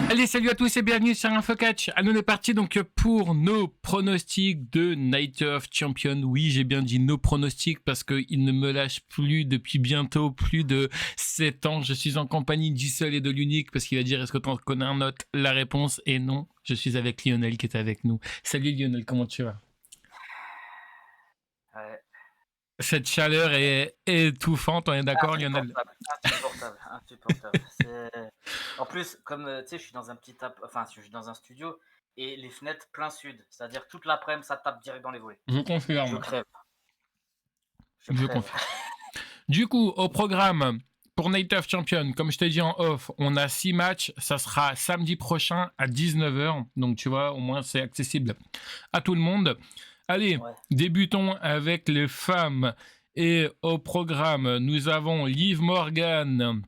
Allez, salut à tous et bienvenue sur InfoCatch. Allez, on est parti donc pour nos pronostics de Night of Champions. Oui, j'ai bien dit nos pronostics parce qu'il ne me lâche plus depuis bientôt plus de 7 ans. Je suis en compagnie du seul et de l'unique parce qu'il va dire est-ce que tu en connais un autre? La réponse est non. Je suis avec Lionel qui est avec nous. Salut Lionel, comment tu vas? Ouais. Cette chaleur est étouffante, on est d'accord Lionel? Insupportable. En plus, comme tu sais, je suis dans un je suis dans un studio et les fenêtres plein sud, c'est-à-dire toute l'après-midi, ça tape direct dans les volets. Je Je confirme. crève. Je Je crève. confirme. Du coup, au programme, pour Night of Champions, comme je t'ai dit en off, on a 6 matchs. Ça sera samedi prochain à 19h. Donc, tu vois, au moins, c'est accessible à tout le monde. Allez, Ouais. débutons avec les femmes. Et au programme, nous avons Liv Morgan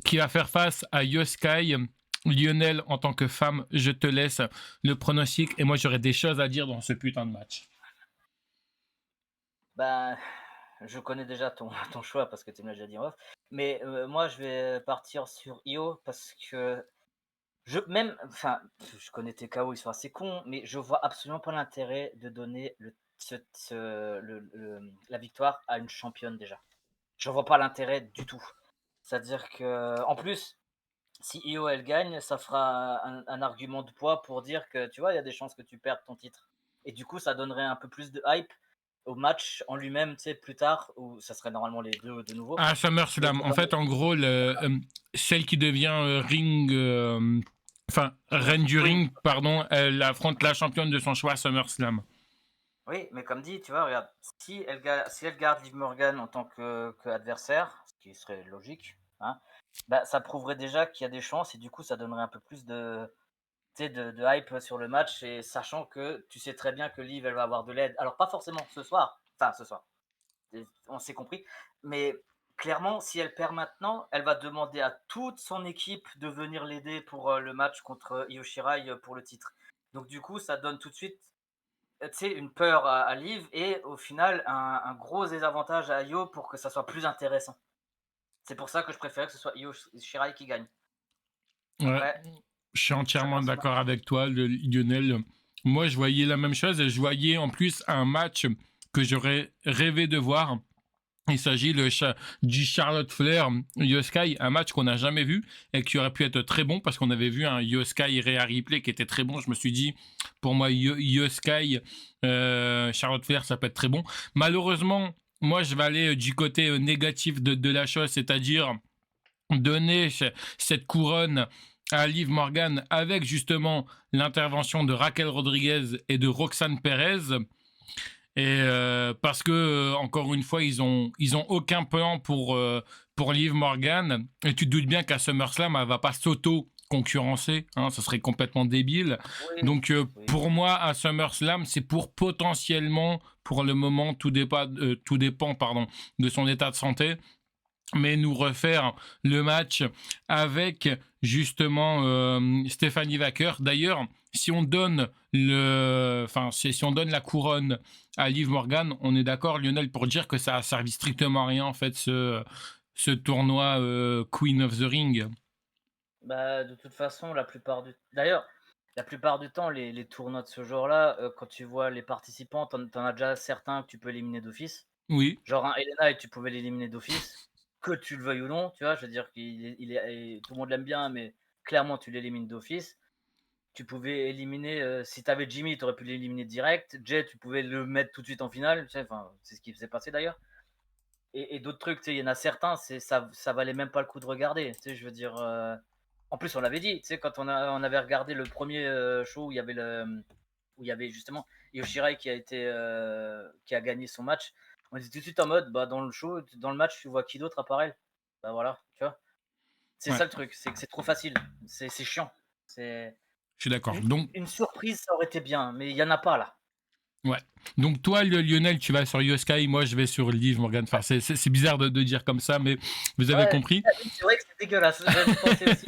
qui va faire face à Yoskai. Lionel, en tant que femme, je te laisse le pronostic. Et moi, j'aurais des choses à dire dans ce putain de match. Ben, je connais déjà ton choix parce que tu me l'as déjà dit en off. Mais moi, je vais partir sur Io parce que je connais tes KO, ils sont assez cons, mais je vois absolument pas l'intérêt de donner la victoire à une championne déjà. Je vois pas l'intérêt du tout. C'est-à-dire que, en plus, si Io elle gagne, ça fera un argument de poids pour dire que tu vois, il y a des chances que tu perdes ton titre. Et du coup, ça donnerait un peu plus de hype au match en lui-même, tu sais, plus tard, où ça serait normalement les deux de nouveau. À Mais SummerSlam. En fait, en gros, celle qui devient reine du oui, ring, pardon, elle affronte la championne de son choix à SummerSlam. oui, mais comme dit, tu vois, regarde, si elle garde Liv Morgan en tant que adversaire, ce qui serait logique, hein, bah, ça prouverait déjà qu'il y a des chances et du coup, ça donnerait un peu plus de hype sur le match et sachant que tu sais très bien que Liv, elle va avoir de l'aide. Alors, pas forcément ce soir, on s'est compris, mais clairement, si elle perd maintenant, elle va demander à toute son équipe de venir l'aider pour le match contre Io Shirai pour le titre. Donc, du coup, ça donne tout de suite tu sais, une peur à Liv et au final, un gros désavantage à Io pour que ça soit plus intéressant. C'est pour ça que je préférais que ce soit Io Shirai qui gagne. Ouais, Après, je suis entièrement chacun son d'accord avis. avec toi, Lionel. Moi, je voyais la même chose et je voyais en plus un match que j'aurais rêvé de voir. Il s'agit du Charlotte Flair Yoskai, un match qu'on n'a jamais vu et qui aurait pu être très bon parce qu'on avait vu un Yoskai Rhea Ripley qui était très bon. Je me suis dit, pour moi, Yoskai, Charlotte Flair, ça peut être très bon. Malheureusement, moi, je vais aller du côté négatif de la chose, c'est-à-dire donner cette couronne à Liv Morgan avec justement l'intervention de Raquel Rodriguez et de Roxane Perez. Et parce que encore une fois, ils ont aucun plan pour Liv Morgan. Et tu te doutes bien qu'à SummerSlam, elle va pas s'auto-concurrencer, hein, ça serait complètement débile. Oui, Donc oui. pour moi, à SummerSlam, c'est pour potentiellement, pour le moment, tout dépend pardon, de son état de santé, mais nous refaire le match avec justement Stephanie Wacker. D'ailleurs, si on donne si on donne la couronne à Liv Morgan, on est d'accord, Lionel, pour dire que ça a servi strictement à rien en fait ce tournoi Queen of the Ring. Bah, de toute façon, d'ailleurs, la plupart du temps, les tournois de ce genre-là, quand tu vois les participants, t'en as déjà certains que tu peux éliminer d'office. Oui, Genre un Elena et tu pouvais l'éliminer d'office, que tu le veuilles ou non, tu vois? Je veux dire tout le monde l'aime bien, mais clairement tu l'élimines d'office. Tu pouvais éliminer, si tu avais Jimmy, tu aurais pu l'éliminer direct. Jay, tu pouvais le mettre tout de suite en finale, tu sais? Enfin, c'est ce qui s'est passé d'ailleurs et d'autres trucs, tu sais? Il y en a certains, ça valait même pas le coup de regarder, tu sais? Je veux dire, en plus on l'avait dit, tu sais? Quand on avait regardé le premier show où il y avait justement Yoshirai qui a gagné son match. On était tout de suite en mode, bah, dans le match, tu vois qui d'autre apparaît? Bah voilà, tu vois? C'est ouais, ça le truc, c'est que c'est trop facile. C'est chiant. C'est je suis d'accord. une, Donc, une surprise, ça aurait été bien, mais il y en a pas là. ouais. Donc toi, Lionel, tu vas sur Yoskai, moi je vais sur Liv Morgan. Enfin, c'est bizarre de dire comme ça, mais vous avez Ouais, compris. oui, c'est vrai que c'est dégueulasse. J'avais pensé aussi.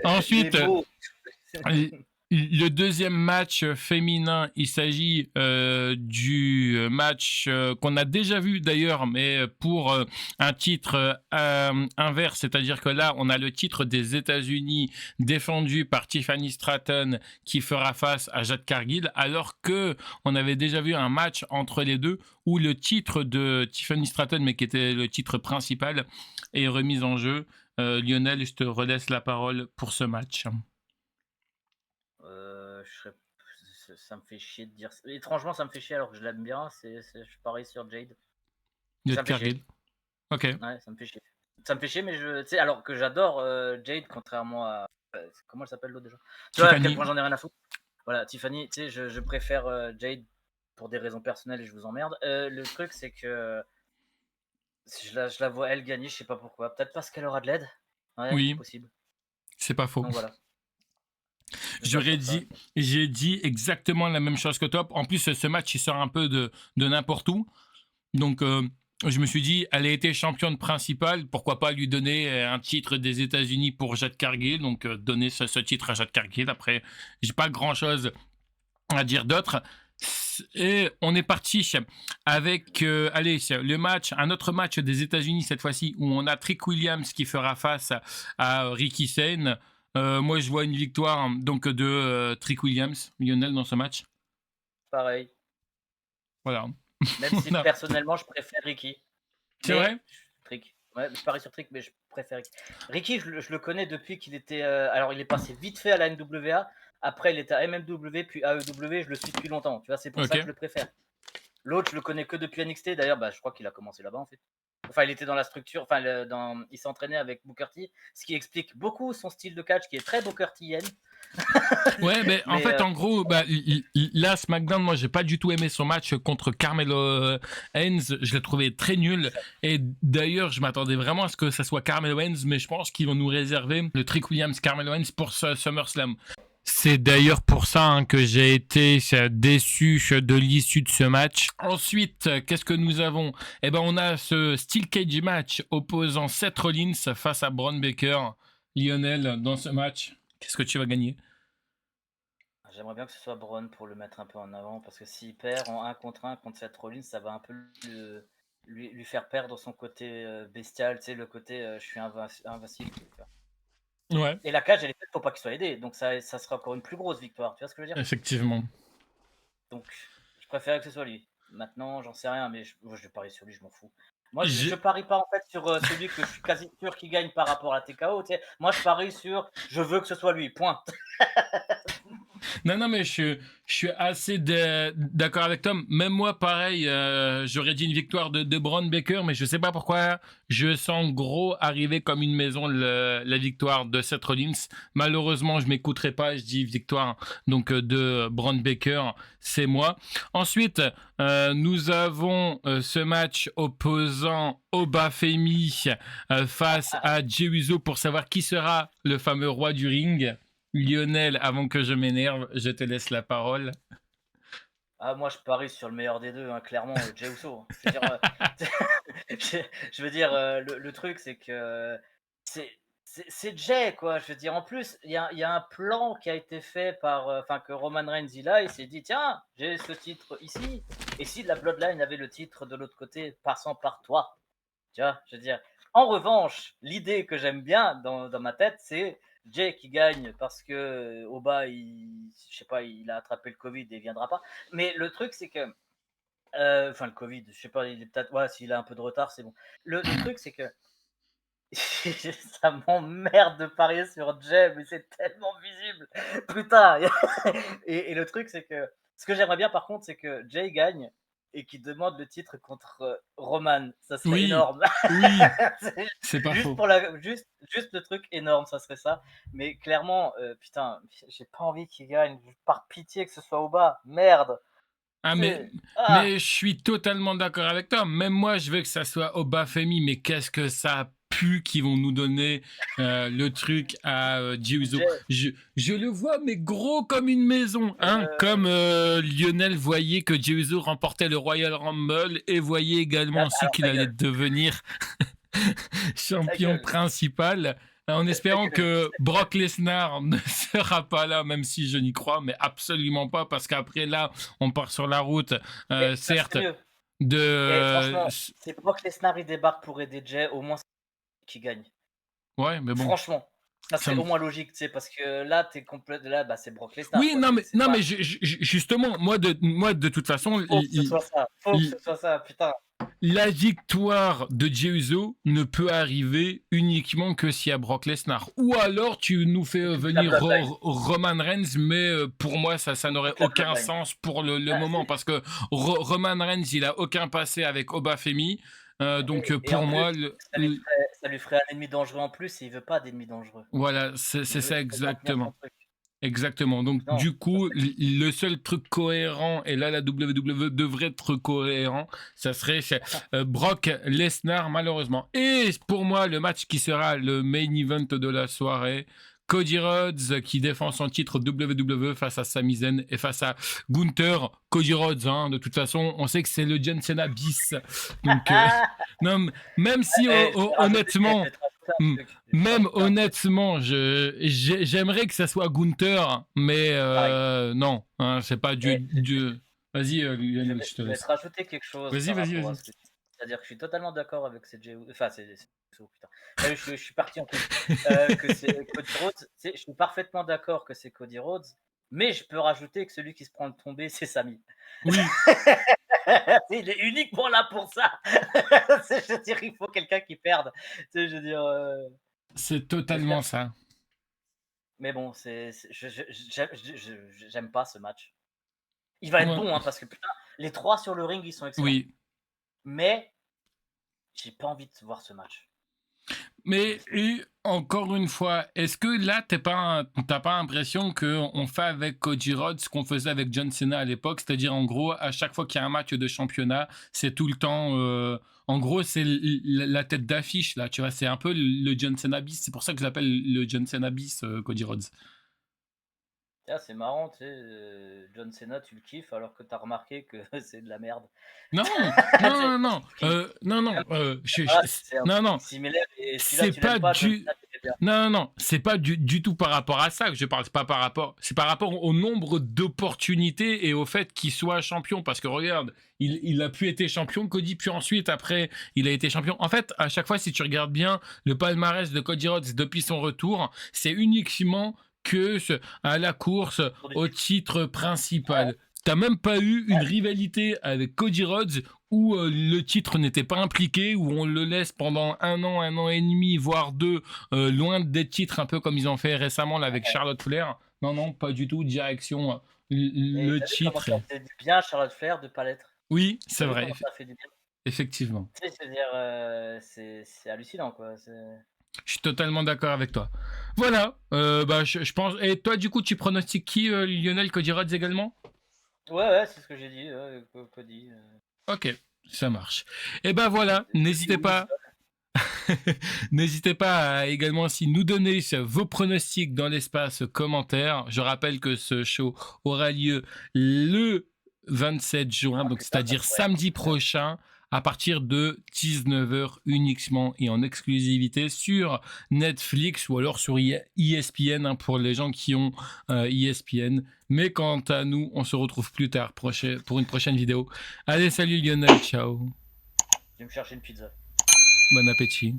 Les Ensuite, mots. Le deuxième match féminin, il s'agit du match qu'on a déjà vu d'ailleurs, mais pour un titre inverse, c'est-à-dire que là, on a le titre des États-Unis défendu par Tiffany Stratton qui fera face à Jade Cargill, alors que on avait déjà vu un match entre les deux où le titre de Tiffany Stratton, mais qui était le titre principal, est remis en jeu. Lionel, je te relaisse la parole pour ce match. Je ça me fait chier de dire. Étrangement, ça me fait chier alors que je l'aime bien. Je parie sur Jade. Jade Ça me fait chier. Cargill. Ok. Ouais, ça me fait chier. Ça me fait chier, mais tu sais, alors que j'adore Jade, contrairement à. Comment elle s'appelle l'autre déjà? Tu vois à quel Tiffany. point j'en ai rien à foutre. Voilà, Tiffany, tu sais, je préfère Jade pour des raisons personnelles et je vous emmerde. Le truc, c'est que je la vois elle gagner, je sais pas pourquoi. Peut-être parce qu'elle aura de l'aide. Ouais, Oui, possible. c'est pas faux. Donc voilà. Je me base J'aurais sur ça. dit, j'ai dit exactement la même chose que toi. En plus, ce match, il sort un peu de n'importe où. Donc, je me suis dit, elle a été championne principale. Pourquoi pas lui donner un titre des États-Unis pour Jade Cargill. Donc, donner ce titre à Jade Cargill. Après, j'ai pas grand-chose à dire d'autre. Et on est parti avec allez, le match, un autre match des États-Unis cette fois-ci où on a Trick Williams qui fera face à Ricky Sane. Moi, je vois une victoire donc de Trick Williams, Lionel, dans ce match. Pareil. Voilà. Même si Non. personnellement, je préfère Ricky. C'est Mais vrai. Trick. Ouais, je parie sur Trick, mais je préfère Ricky. Ricky, je le connais depuis qu'il était. Alors, il est passé vite fait à la NWA. Après, il était à MMW, puis AEW. Je le suis depuis longtemps. Tu vois, c'est pour ça Ok. que je le préfère. L'autre, je le connais que depuis NXT. D'ailleurs, bah, je crois qu'il a commencé là-bas en fait. Enfin, il était dans la structure. Enfin, il s'entraînait avec Booker T, ce qui explique beaucoup son style de catch, qui est très Booker T-yen. Ouais, mais en Mais fait, en gros, bah, là, SmackDown, moi, j'ai pas du tout aimé son match contre Carmelo Haynes. Je l'ai trouvé très nul. Et d'ailleurs, je m'attendais vraiment à ce que ça soit Carmelo Haynes, mais je pense qu'ils vont nous réserver le Trick Williams Carmelo Haynes pour ce SummerSlam. C'est d'ailleurs pour ça que j'ai été déçu de l'issue de ce match. Ensuite, qu'est-ce que nous avons? Eh ben, on a ce Steel Cage match opposant Seth Rollins face à Braun Baker. Lionel, dans ce match, qu'est-ce que tu vas gagner? j'aimerais bien que ce soit Braun pour le mettre un peu en avant, parce que s'il perd en 1 contre 1 contre Seth Rollins, ça va un peu lui faire perdre son côté bestial, tu sais, le côté je suis invincible. Tu vois. Ouais, Et la cage, elle est faite pour pas qu'il soit aidé, donc ça sera encore une plus grosse victoire, tu vois ce que je veux dire? effectivement. Donc, je préférais que ce soit lui. Maintenant, j'en sais rien, mais je parie sur lui, je m'en fous. Moi, je J'ai- parie pas en fait sur celui que je suis quasi sûr qu'il gagne par rapport à TKO. Tu sais. Moi, je parie sur je veux que ce soit lui. Point. Non, non, mais je suis assez d'accord avec Tom. Même moi, pareil, j'aurais dit une victoire de Braun Baker, mais je sais pas pourquoi je sens gros arriver comme une maison la victoire de Seth Rollins. Malheureusement, je m'écouterai pas, je dis victoire donc de Braun Baker, c'est moi. Ensuite, nous avons ce match opposant Oba Femi face à Jey Uso pour savoir qui sera le fameux roi du ring. Lionel, avant que je m'énerve, je te laisse la parole. Ah, moi, je parie sur le meilleur des deux, hein, clairement, Jey Uso. Je veux dire, je veux dire le truc, c'est que c'est Jey, quoi. Je veux dire, en plus, il y a un plan qui a été fait enfin, que Roman Reigns, il s'est dit, tiens, j'ai ce titre ici. Et si la Bloodline avait le titre de l'autre côté, passant par toi? Tu vois, je veux dire. En revanche, l'idée que j'aime bien dans ma tête, c'est Jay qui gagne parce que Oba, je sais pas, il a attrapé le Covid et il viendra pas. Mais le truc, c'est que, enfin le Covid, je sais pas, il est peut-être, ouais, s'il a un peu de retard, c'est bon. Le truc, c'est que ça m'emmerde de parier sur Jay, mais c'est tellement visible. Putain. Et le truc, c'est que ce que j'aimerais bien, par contre, c'est que Jay gagne et qu'il demande le titre contre Roman. Ça serait Oui, énorme. oui, C'est c'est pas juste faux. pour juste le truc énorme, ça serait ça. Mais clairement, putain, j'ai pas envie qu'il gagne. Par pitié que ce soit au bas. Merde. Ah, C'est mais je suis totalement d'accord avec toi. Même moi, je veux que ça soit Oba Femi, mais qu'est-ce que ça pue qu'ils vont nous donner le truc à Jey Uso. Jay, Je le vois, mais gros comme une maison. Hein, comme Lionel voyait que Jey Uso remportait le Royal Rumble et voyait également aussi alors qu'il ta allait gueule, devenir ta champion gueule. principal. En espérant Que le que Brock Lesnar ne sera pas là, même si je n'y crois, mais absolument pas, parce qu'après là, on part sur la route, Mais ça certes, serait mieux. Et de... franchement, c'est Brock Lesnar, il débarque pour aider Jay, au moins c'est qui gagne. Ouais, mais bon, Franchement, ça ça serait me- au moins logique, tu sais, parce que là, t'es complète là, bah, c'est Brock Lesnar, Oui, quoi. C'est non, pas. mais justement, moi, de toute façon, Faut que ce soit ça. Faut que ce soit ça, putain. la victoire de Jey Uso ne peut arriver uniquement que s'il y a Brock Lesnar. Ou alors tu nous fais Toute la venir bloodline. Roman Reigns, mais pour moi ça n'aurait Toute la aucun bloodline. sens pour le Ah, moment, parce que Roman Reigns il a aucun passé avec Obafemi. Donc et en pour plus, moi, ça lui ferait un ennemi dangereux en plus et il veut pas d'ennemi dangereux. voilà, c'est Il veut ça maintenir son exactement. truc. Exactement. Donc, Non, du ça coup, serait le seul truc cohérent, et là, la WWE devrait être cohérent, ça serait Brock Lesnar, malheureusement. Et pour moi, le match qui sera le main event de la soirée, Cody Rhodes qui défend son titre WWE face à Sami Zayn et face à Gunther. Cody Rhodes, hein, de toute façon, on sait que c'est le John Cena bis. Donc, non, même si honnêtement, même honnêtement, j'aimerais que ça soit Gunther, mais non, hein, c'est pas Et Vas-y, Lionel, je te je vais laisse. te rajouter quelque chose Vas-y, par vas-y, rapport à vas-y. ce que tu dis. C'est-à-dire que je suis totalement d'accord avec CJ enfin, c'est putain. Je suis parti en couille. Que c'est Cody Rhodes, je suis parfaitement d'accord que c'est Cody Rhodes, mais je peux rajouter que celui qui se prend le tombé, c'est Sami. Oui, Il est uniquement là pour ça. Je veux dire, il faut quelqu'un qui perde. Tu sais, je veux dire, c'est j'espère. totalement ça. Mais bon, j'aime pas ce match. Il va être Ouais. bon, hein, parce que putain, les trois sur le ring, ils sont excellents. Oui, Mais j'ai pas envie de voir ce match. mais encore une fois, est-ce que là, t'as pas l'impression qu'on fait avec Cody Rhodes ce qu'on faisait avec John Cena à l'époque, c'est-à-dire en gros, à chaque fois qu'il y a un match de championnat, c'est tout le temps, en gros, c'est la tête d'affiche là, tu vois, c'est un peu le John Cena bis, c'est pour ça que je l'appelle le John Cena bis, Cody Rhodes. Tiens, c'est marrant, tu sais, John Cena, tu le kiffes alors que t'as remarqué que c'est de la merde. Non, C'est non, non, non, non, voilà, c'est un non, non, truc similaire et celui-là, c'est tu pas l'aimes pas, John du, Cena, tu l'aimes bien. non, non, non, c'est pas du tout par rapport à ça que je parle. C'est par rapport au nombre d'opportunités et au fait qu'il soit champion. Parce que regarde, il a pu être champion, Cody, puis ensuite, après, il a été champion. En fait, à chaque fois, si tu regardes bien le palmarès de Cody Rhodes depuis son retour, c'est uniquement à la course au titre principal. T'as même pas eu une rivalité avec Cody Rhodes où le titre n'était pas impliqué, où on le laisse pendant un an et demi, voire deux, loin des titres, un peu comme ils ont fait récemment là, avec Charlotte Flair. Non, non, pas du tout. Direction Et le t'as vu comment titre. ça fait du bien à Charlotte Flair de pas l'être? Oui, T'as c'est vu vrai, comment ça fait du bien? effectivement. Tu sais, je veux dire, c'est hallucinant, quoi. Je suis totalement d'accord avec toi. Voilà, bah, je pense. Et toi, du coup, tu pronostiques qui, Lionel, Cody Rhodes également? Ouais, c'est ce que j'ai dit, Cody. Ok, ça marche. Et ben voilà, Cody n'hésitez wins. pas. N'hésitez pas à également aussi nous donner vos pronostics dans l'espace commentaire. Je rappelle que ce show aura lieu le 27 juin, Ah donc putain, ça c'est-à-dire pourrait être samedi super. prochain, à partir de 19h uniquement et en exclusivité sur Netflix ou alors sur ESPN, hein, pour les gens qui ont ESPN. Mais quant à nous, on se retrouve plus tard pour une prochaine vidéo. Allez, salut Lionel, ciao. Je vais me chercher une pizza. Bon appétit.